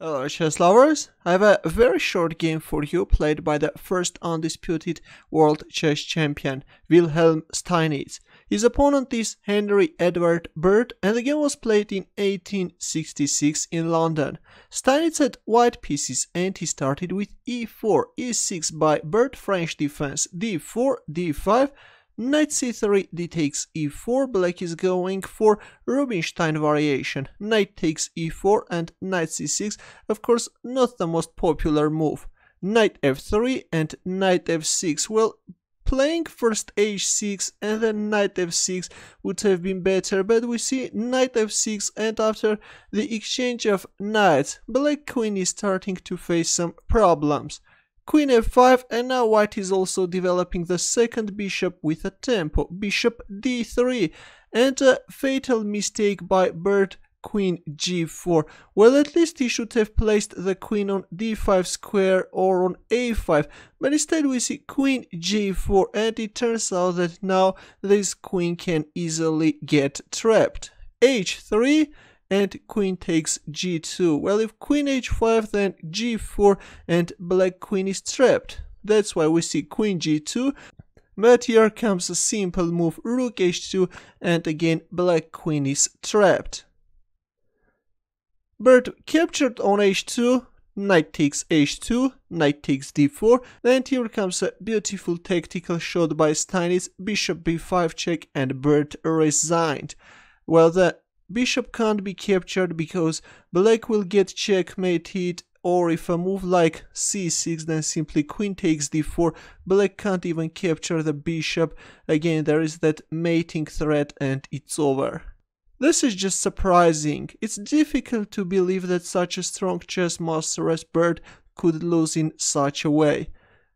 Hello chess lovers, I have a very short game for you played by the first undisputed world chess champion, Wilhelm Steinitz. His opponent is Henry Edward Bird and the game was played in 1866 in London. Steinitz had white pieces and he started with e4, e6 by Bird French defense, d4, d5, Knight c3, d takes e4, black is going for Rubinstein variation, knight takes e4 and knight c6, of course not the most popular move. Knight f3 and knight f6, well, playing first h6 and then knight f6 would have been better, but we see knight f6 and after the exchange of knights, black queen is starting to face some problems. Queen f5 and now white is also developing the second bishop with a tempo, bishop d3 and a fatal mistake by Bird, queen g4. Well, at least he should have placed the queen on d5 square or on a5, but instead we see queen g4 and it turns out that now this queen can easily get trapped. h3 and queen takes g2. Well, if queen h5 then g4 and black queen is trapped. That's why we see queen g2, but here comes a simple move, rook h2 and again black queen is trapped. Bird captured on h2, knight takes h2, knight takes d4, then here comes a beautiful tactical shot by Steinitz, bishop b5 check and Bird resigned. Well, the bishop can't be captured because black will get checkmated, or if a move like c6 then simply queen takes d4, black can't even capture the bishop. Again there is that mating threat and it's over. This is just surprising. It's difficult to believe that such a strong chess master as Bird could lose in such a way.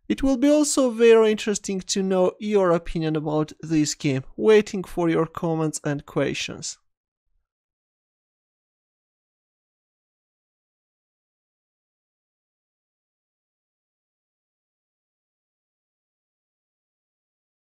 It will be also very interesting to know your opinion about this game. Waiting for your comments and questions.